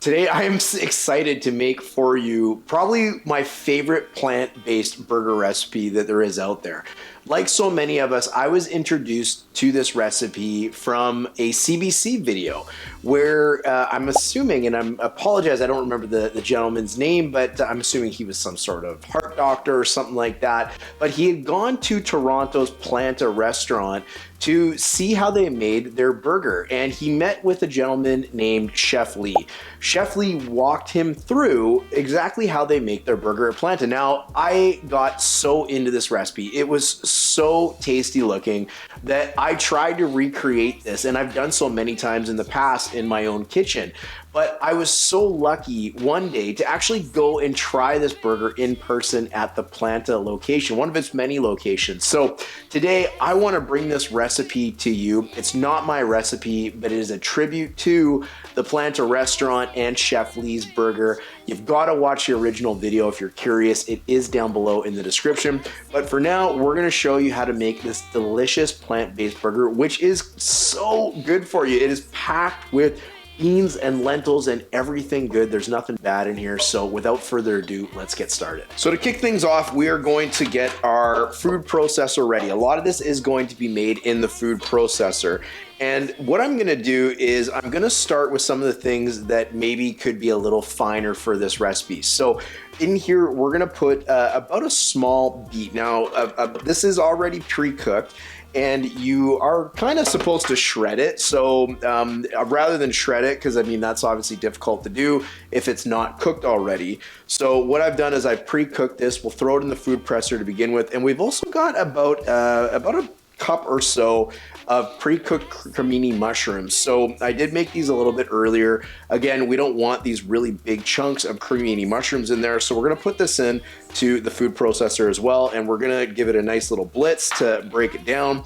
Today I am excited to make for you probably my favorite plant-based burger recipe that there is out there. Like so many of us, I was introduced to this recipe from a CBC video where I'm assuming, and I apologize, I don't remember the gentleman's name, but I'm assuming he was some sort of heart doctor or something like that. But he had gone to Toronto's Planta restaurant to see how they made their burger, and he met with a gentleman named Chef Lee. Chef Lee walked him through exactly how they make their burger at Planta. Now, I got so into this recipe. It was so tasty looking that I tried to recreate this, and I've done so many times in the past in my own kitchen. But I was so lucky one day to actually go and try this burger in person at the Planta location, one of its many locations. So today I want to bring this recipe to you. It's not my recipe, but it is a tribute to the Planta restaurant and Chef Lee's burger. You've got to watch the original video if you're curious. It is down below in the description. But for now, we're going to show you how to make this delicious plant-based burger, which is so good for you. It is packed with beans and lentils and everything good. There's nothing bad in here. So without further ado, let's get started. So to kick things off, we are going to get our food processor ready. A lot of this is going to be made in the food processor. And what I'm gonna do is I'm gonna start with some of the things that maybe could be a little finer for this recipe. So in here, we're gonna put about a small beet. Now, this is already pre-cooked, and you are kind of supposed to shred it. So rather than shred it, because I mean, that's obviously difficult to do if it's not cooked already. So what I've done is I've pre-cooked this. We'll throw it in the food presser to begin with. And we've also got about a cup or so of pre-cooked cremini mushrooms. So I did make these a little bit earlier. Again, we don't want these really big chunks of cremini mushrooms in there. So we're gonna put this in to the food processor as well. And we're gonna give it a nice little blitz to break it down.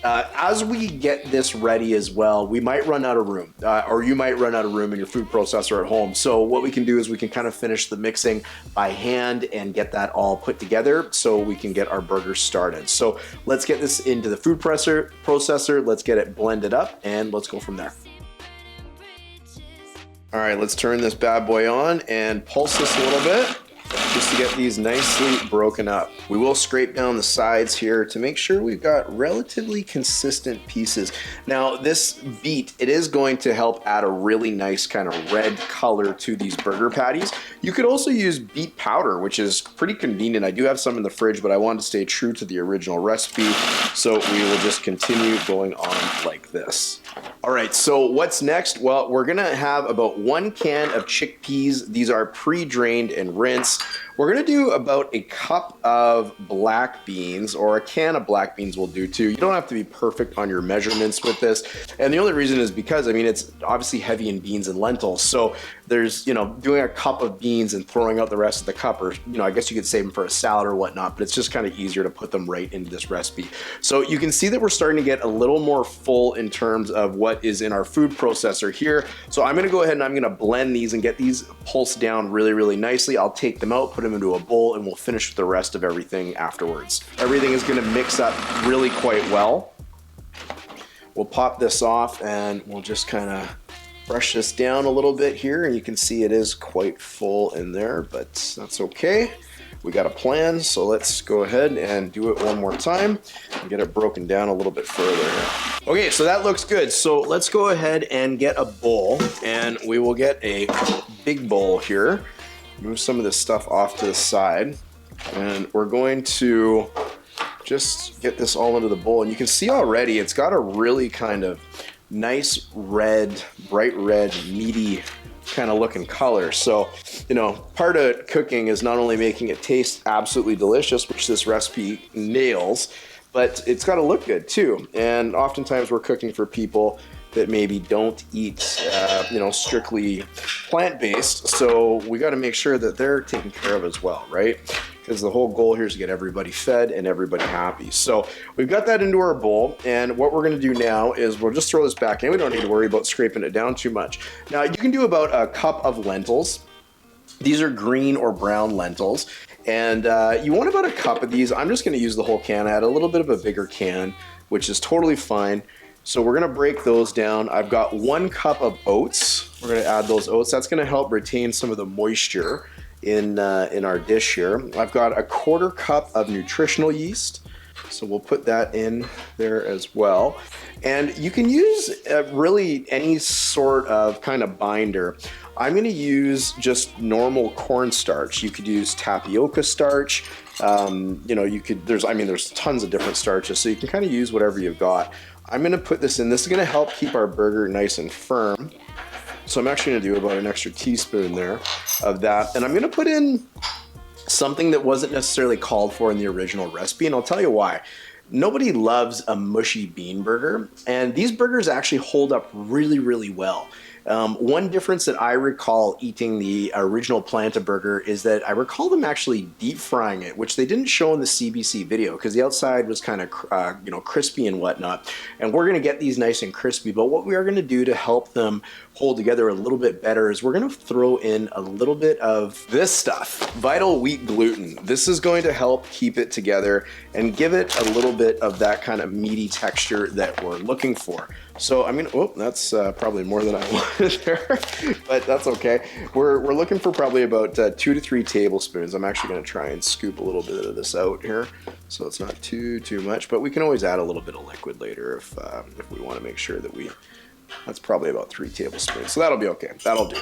As we get this ready as well, we might run out of room, or you might run out of room in your food processor at home. So what we can do is we can kind of finish the mixing by hand and get that all put together so we can get our burgers started. So let's get this into the food processor, let's get it blended up, and let's go from there. All right, let's turn this bad boy on and pulse this a little bit, just to get these nicely broken up. We will scrape down the sides here to make sure we've got relatively consistent pieces. Now, this beet, it is going to help add a really nice kind of red color to these burger patties. You could also use beet powder, which is pretty convenient. I do have some in the fridge, but I wanted to stay true to the original recipe, so we will just continue going on like this. All right, so what's next? Well, we're gonna have about 1 can of chickpeas. These are pre-drained and rinsed. We're gonna do about a cup of black beans, or a can of black beans will do too. You don't have to be perfect on your measurements with this. And the only reason is because, I mean, it's obviously heavy in beans and lentils. So there's, you know, doing a cup of beans and throwing out the rest of the cup, or, you know, I guess you could save them for a salad or whatnot, but it's just kind of easier to put them right into this recipe. So you can see that we're starting to get a little more full in terms of what is in our food processor here. So I'm gonna go ahead and I'm gonna blend these and get these pulsed down really, really nicely. I'll take them out, put them into a bowl, and we'll finish with the rest of everything afterwards. Everything is gonna mix up really quite well. We'll pop this off and we'll just kind of brush this down a little bit here, and you can see it is quite full in there, but that's okay. We got a plan, so let's go ahead and do it one more time and get it broken down a little bit further. Okay, so that looks good. So let's go ahead and get a bowl, and we will get a big bowl here. Move some of this stuff off to the side, and we're going to just get this all into the bowl. And you can see already it's got a really kind of nice red, bright red, meaty kind of looking color. So, you know, part of cooking is not only making it taste absolutely delicious, which this recipe nails, but it's got to look good too. And oftentimes we're cooking for people that maybe don't eat, you know, strictly plant-based. So we got to make sure that they're taken care of as well, right? Because the whole goal here is to get everybody fed and everybody happy. So we've got that into our bowl, and what we're gonna do now is we'll just throw this back in. We don't need to worry about scraping it down too much. Now you can do about a cup of lentils. These are green or brown lentils, and you want about a cup of these. I'm just gonna use the whole can. I had a little bit of a bigger can, which is totally fine. So we're gonna break those down. I've got 1 cup of oats. We're gonna add those oats. That's gonna help retain some of the moisture in our dish here. I've got a 1/4 cup of nutritional yeast. So we'll put that in there as well. And you can use really any sort of kind of binder. I'm gonna use just normal cornstarch. You could use tapioca starch. You know, there's tons of different starches, so you can kind of use whatever you've got. I'm gonna put this in. This is gonna help keep our burger nice and firm. So I'm actually gonna do about an extra teaspoon there of that. And I'm gonna put in something that wasn't necessarily called for in the original recipe, and I'll tell you why. Nobody loves a mushy bean burger, and these burgers actually hold up really, really well. One difference that I recall eating the original Planta Burger is that I recall them actually deep frying it, which they didn't show in the CBC video because the outside was kind of crispy and whatnot. And we're gonna get these nice and crispy, but what we are gonna do to help them hold together a little bit better is we're gonna throw in a little bit of this stuff, Vital Wheat Gluten. This is going to help keep it together and give it a little bit of that kind of meaty texture that we're looking for. So I'm gonna, oh, that's probably more than I wanted there, but that's okay. We're looking for probably about 2 to 3 tablespoons. I'm actually gonna try and scoop a little bit of this out here, so it's not too much, but we can always add a little bit of liquid later if we wanna make sure that that's probably about 3 tablespoons. So that'll be okay, that'll do.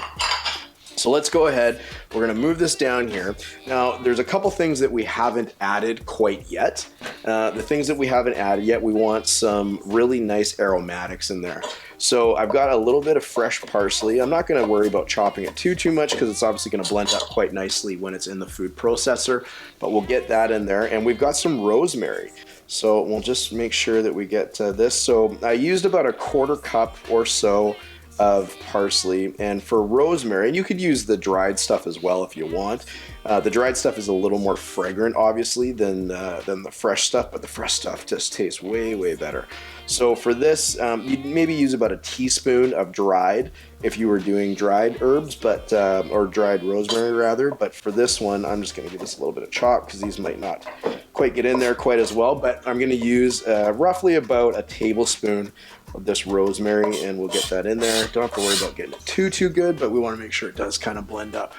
So let's go ahead, we're gonna move this down here. Now, there's a couple things that we haven't added quite yet. The things that we haven't added yet, we want some really nice aromatics in there. So I've got a little bit of fresh parsley. I'm not gonna worry about chopping it too much because it's obviously gonna blend up quite nicely when it's in the food processor, but we'll get that in there. And we've got some rosemary. So we'll just make sure that we get this. So I used about a 1/4 cup or so of parsley, and for rosemary, and you could use the dried stuff as well if you want. The dried stuff is a little more fragrant, obviously, than the fresh stuff, but the fresh stuff just tastes way better. So for this, you'd maybe use about a teaspoon of dried if you were doing dried herbs, but or dried rosemary rather. But for this one, I'm just going to give this a little bit of chop because these might not quite get in there quite as well. But I'm going to use roughly about a tablespoon of this rosemary, and we'll get that in there. Don't have to worry about getting it too good, but we want to make sure it does kind of blend up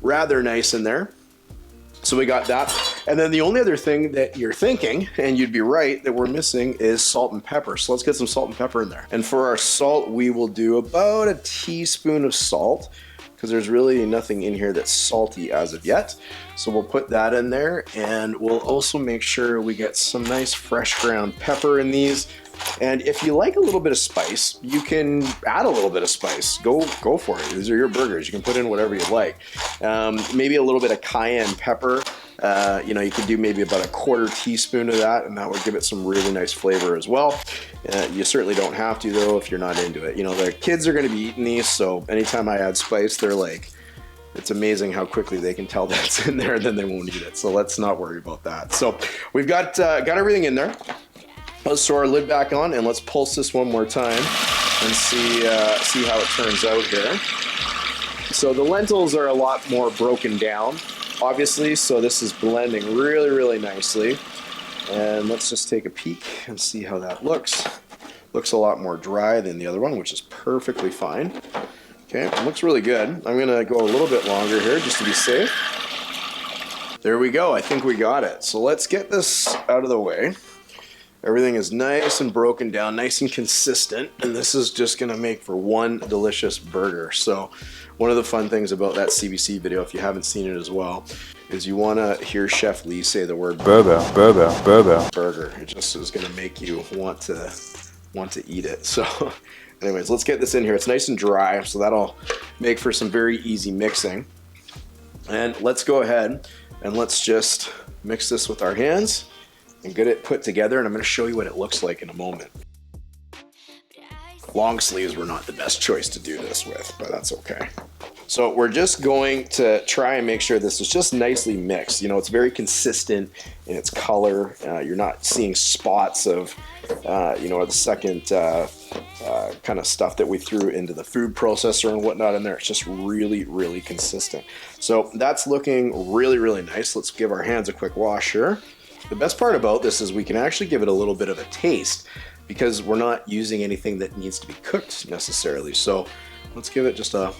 rather nice in there. So we got that. And then the only other thing that you're thinking, and you'd be right, that we're missing is salt and pepper. So let's get some salt and pepper in there. And for our salt, we will do about a teaspoon of salt because there's really nothing in here that's salty as of yet. So we'll put that in there, and we'll also make sure we get some nice fresh ground pepper in these. And if you like a little bit of spice, you can add a little bit of spice. Go for it. These are your burgers. You can put in whatever you like. Maybe a little bit of cayenne pepper. You know, you could do maybe about a 1/4 teaspoon of that, and that would give it some really nice flavor as well. You certainly don't have to, though, if you're not into it. You know, the kids are going to be eating these, so anytime I add spice, they're like, it's amazing how quickly they can tell that's in there, then they won't eat it. So let's not worry about that. So we've got everything in there. Let's throw our lid back on and let's pulse this one more time and see how it turns out here. So the lentils are a lot more broken down, obviously, so this is blending really nicely. And let's just take a peek and see how that looks. Looks a lot more dry than the other one, which is perfectly fine. Okay, it looks really good. I'm gonna go a little bit longer here just to be safe. There we go, I think we got it. So let's get this out of the way. Everything is nice and broken down, nice and consistent, and this is just gonna make for one delicious burger. So one of the fun things about that CBC video, if you haven't seen it as well, is you wanna hear Chef Lee say the word burger. It just is gonna make you want to eat it. So anyways, let's get this in here. It's nice and dry, so that'll make for some very easy mixing. And let's go ahead and let's just mix this with our hands and get it put together, and I'm gonna show you what it looks like in a moment. Long sleeves were not the best choice to do this with, but that's okay. So we're just going to try and make sure this is just nicely mixed. You know, it's very consistent in its color. You're not seeing spots of, you know, the second kind of stuff that we threw into the food processor and whatnot in there. It's just really consistent. So that's looking really nice. Let's give our hands a quick wash here. The best part about this is we can actually give it a little bit of a taste. because we're not using anything that needs to be cooked necessarily. So let's give it just a...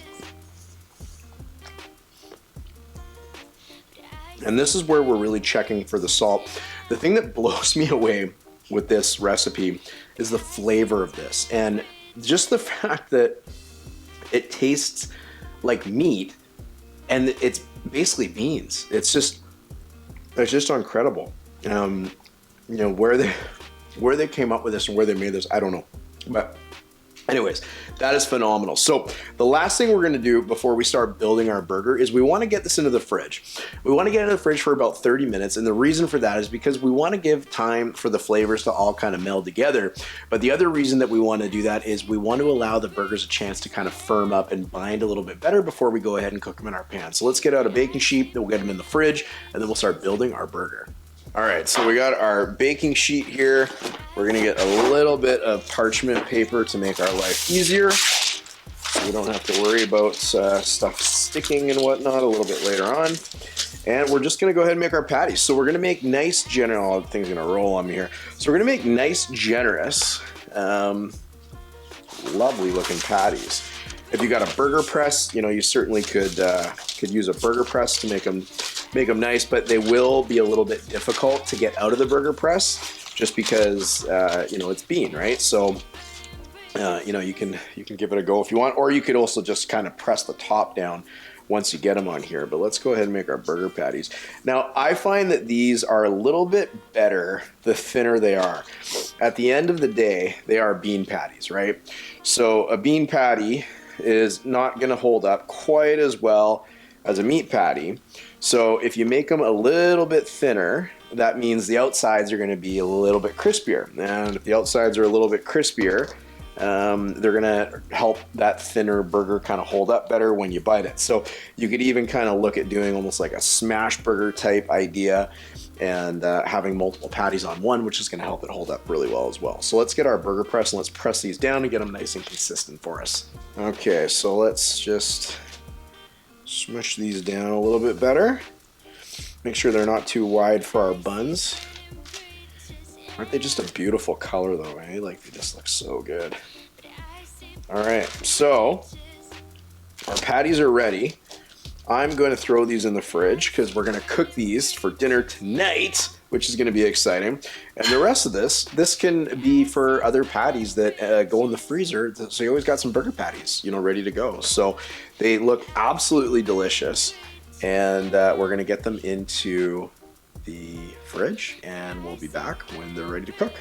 And this is where we're really checking for the salt. The thing that blows me away with this recipe is the flavor of this, and just the fact that it tastes like meat and it's basically beans. It's just incredible. You know, where they came up with this and where they made this, I don't know. But anyways, that is phenomenal. So the last thing we're gonna do before we start building our burger is we wanna get this into the fridge. We wanna get it into the fridge for about 30 minutes, and the reason for that is because we wanna give time for the flavors to all kind of meld together. But the other reason that we wanna do that is we want to allow the burgers a chance to kind of firm up and bind a little bit better before we go ahead and cook them in our pan. So let's get out a baking sheet, then we'll get them in the fridge, and then we'll start building our burger. All right, so we got our baking sheet here. We're gonna get a little bit of parchment paper to make our life easier, so we don't have to worry about stuff sticking and whatnot a little bit later on. And we're just gonna go ahead and make our patties. So we're gonna make nice, generous, oh, the thing's gonna roll on me here. So we're gonna make nice, generous, lovely looking patties. If you got a burger press, you know, you certainly could use a burger press to make them nice, but they will be a little bit difficult to get out of the burger press just because you know, it's bean, right? So you know, you can give it a go if you want, or you could also just kind of press the top down once you get them on here. But let's go ahead and make our burger patties. Now, I find that these are a little bit better the thinner they are. At the end of the day, they are bean patties, right? So a bean patty is not going to hold up quite as well as a meat patty. So if you make them a little bit thinner, that means the outsides are going to be a little bit crispier. And if the outsides are a little bit crispier, they're going to help that thinner burger kind of hold up better when you bite it. So you could even kind of look at doing almost like a smash burger type idea and having multiple patties on one, which is going to help it hold up really well as well. So let's get our burger press and let's press these down and get them nice and consistent for us. Okay, so let's just smush these down a little bit better. Make sure they're not too wide for our buns. Aren't they just a beautiful color though, eh? Like, they just look so good. All right, so our patties are ready. I'm going to throw these in the fridge because we're going to cook these for dinner tonight, which is going to be exciting. And the rest of this can be for other patties that go in the freezer. So you always got some burger patties, you know, ready to go. So they look absolutely delicious. And we're going to get them into the fridge and we'll be back when they're ready to cook.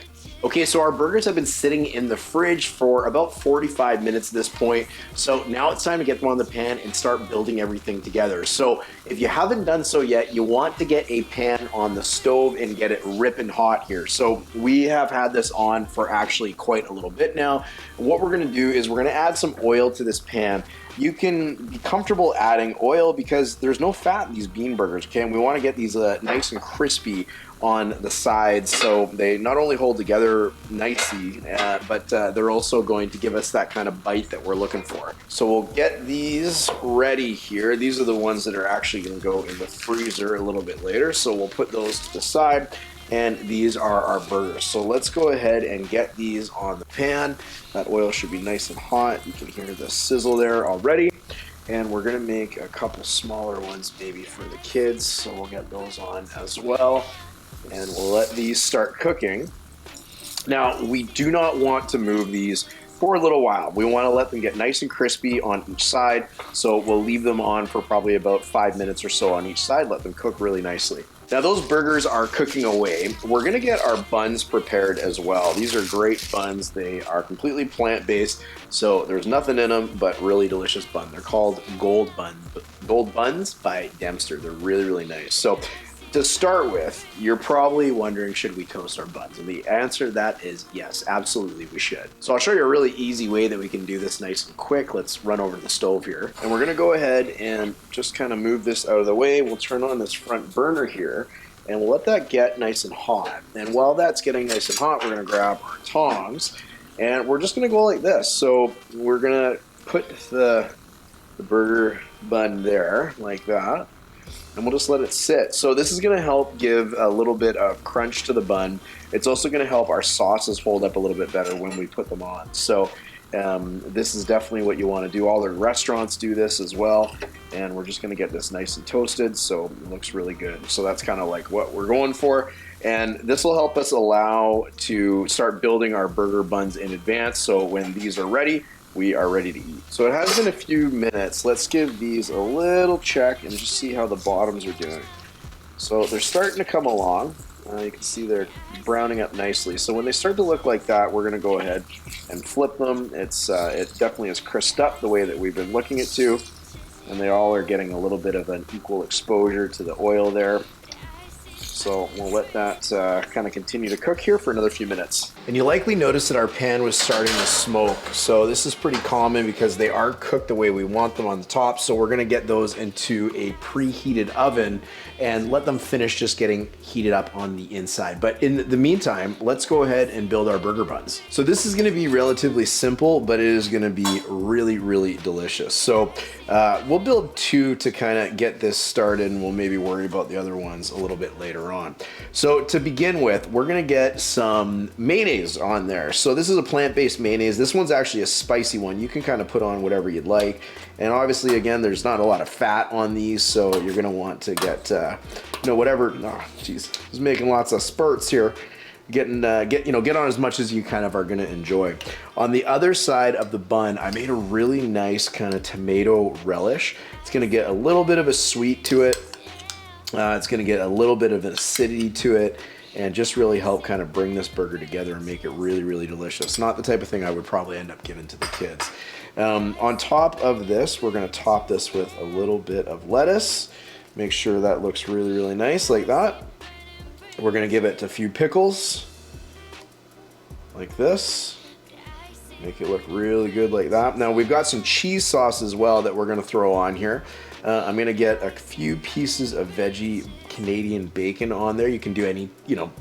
Okay, so our burgers have been sitting in the fridge for about 45 minutes at this point. So now it's time to get them on the pan and start building everything together. So if you haven't done so yet, you want to get a pan on the stove and get it ripping hot here. So we have had this on for actually quite a little bit now. And what we're gonna do is we're gonna add some oil to this pan. You can be comfortable adding oil because there's no fat in these bean burgers, okay? And we want to get these nice and crispy on the sides so they not only hold together nicely, but they're also going to give us that kind of bite that we're looking for. So we'll get these ready here. These are the ones that are actually going to go in the freezer a little bit later, so we'll put those to the side. And these are our burgers. So let's go ahead and get these on the pan. That oil should be nice and hot. You can hear the sizzle there already. And we're gonna make a couple smaller ones maybe for the kids. So we'll get those on as well. And we'll let these start cooking. Now, we do not want to move these for a little while. We want to let them get nice and crispy on each side. So we'll leave them on for probably about 5 minutes or so on each side. Let them cook really nicely. Now those burgers are cooking away. We're gonna get our buns prepared as well. These are great buns. They are completely plant-based, so there's nothing in them but really delicious bun. They're called Gold Buns by Dempster. They're really, really nice. So to start with, you're probably wondering, should we toast our buns? And the answer to that is yes, absolutely we should. So I'll show you a really easy way that we can do this nice and quick. Let's run over to the stove here. And we're gonna go ahead and just kind of move this out of the way. We'll turn on this front burner here and we'll let that get nice and hot. And while that's getting nice and hot, we're gonna grab our tongs and we're just gonna go like this. So we're gonna put the burger bun there like that. and we'll just let it sit. So this is gonna help give a little bit of crunch to the bun. It's also gonna help our sauces hold up a little bit better when we put them on. So this is definitely what you wanna do. All the restaurants do this as well, and we're just gonna get this nice and toasted so it looks really good. So that's kind of like what we're going for. And this will help us allow to start building our burger buns in advance, so when these are ready, we are ready to eat. So it has been a few minutes. Let's give these a little check and just see how the bottoms are doing. So they're starting to come along. You can see they're browning up nicely. So when they start to look like that, we're gonna go ahead and flip them. It definitely is crisped up the way that we've been looking it to, and they all are getting a little bit of an equal exposure to the oil there. So we'll let that kind of continue to cook here for another few minutes. And you likely noticed that our pan was starting to smoke. So this is pretty common because they are cooked the way we want them on the top. So we're gonna get those into a preheated oven and let them finish just getting heated up on the inside. But in the meantime, let's go ahead and build our burger buns. So this is gonna be relatively simple, but it is gonna be really, really delicious. So we'll build 2 to kind of get this started, and we'll maybe worry about the other ones a little bit later on. So to begin with, we're gonna get some mayonnaise on there. So this is a plant-based mayonnaise. This one's actually a spicy one. You can kind of put on whatever you'd like. And obviously, again, there's not a lot of fat on these, so you're gonna want to get, whatever. Oh, geez, just making lots of spurts here. Get on as much as you kind of are gonna enjoy. On the other side of the bun, I made a really nice kind of tomato relish. It's gonna get a little bit of a sweet to it. It's gonna get a little bit of an acidity to it, and just really help kind of bring this burger together and make it really, really delicious. Not the type of thing I would probably end up giving to the kids. On top of this, we're gonna top this with a little bit of lettuce. Make sure that looks really, really nice like that. We're gonna give it a few pickles, like this. Make it look really good like that. Now we've got some cheese sauce as well that we're gonna throw on here. I'm gonna get a few pieces of veggie Canadian bacon on there. You can do any,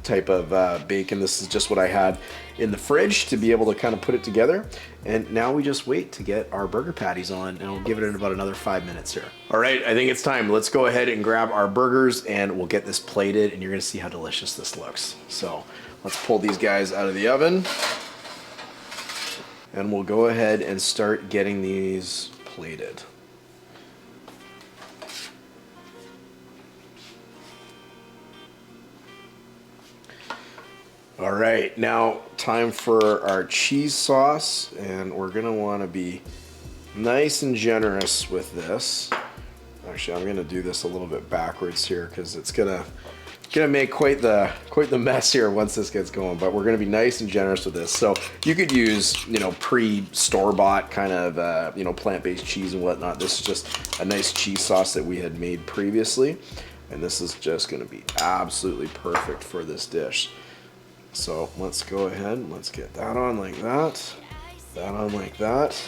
type of bacon. This is just what I had in the fridge to be able to kind of put it together. And now we just wait to get our burger patties on, and we'll give it in about another 5 minutes here. All right, I think it's time. Let's go ahead and grab our burgers, and we'll get this plated, and you're gonna see how delicious this looks. So let's pull these guys out of the oven, and we'll go ahead and start getting these plated. All right, now time for our cheese sauce, and we're gonna wanna be nice and generous with this. Actually, I'm gonna do this a little bit backwards here because it's gonna make quite the mess here once this gets going, but we're gonna be nice and generous with this. So you could use, pre-store-bought kind of, plant-based cheese and whatnot. This is just a nice cheese sauce that we had made previously, and this is just gonna be absolutely perfect for this dish. So let's go ahead and let's get that on like that on like that.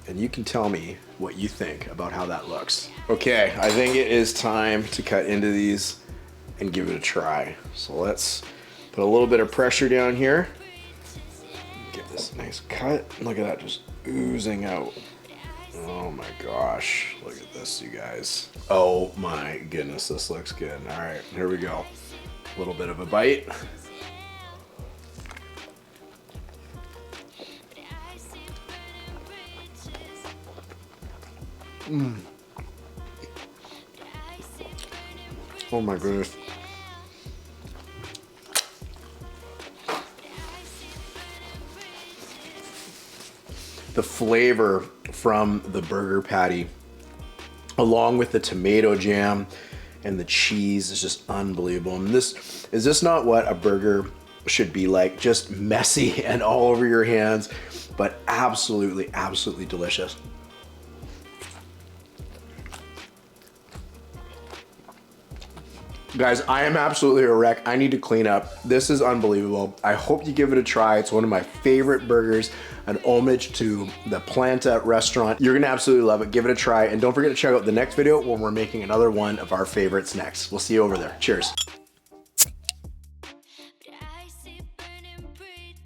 And you can tell me what you think about how that looks. Okay, I think it is time to cut into these and give it a try. So let's put a little bit of pressure down here. Get this nice cut. Look at that, just oozing out. Oh my gosh, look at this, you guys. Oh my goodness, this looks good. All right, here we go. A little bit of a bite. Oh my goodness. The flavor from the burger patty, along with the tomato jam and the cheese, is just unbelievable. And is this not what a burger should be like? Just messy and all over your hands, but absolutely, absolutely delicious. Guys, I am absolutely a wreck. I need to clean up. This is unbelievable. I hope you give it a try. It's one of my favorite burgers, an homage to the Planta restaurant. You're gonna absolutely love it. Give it a try, and don't forget to check out the next video when we're making another one of our favorites next. We'll see you over there. Cheers.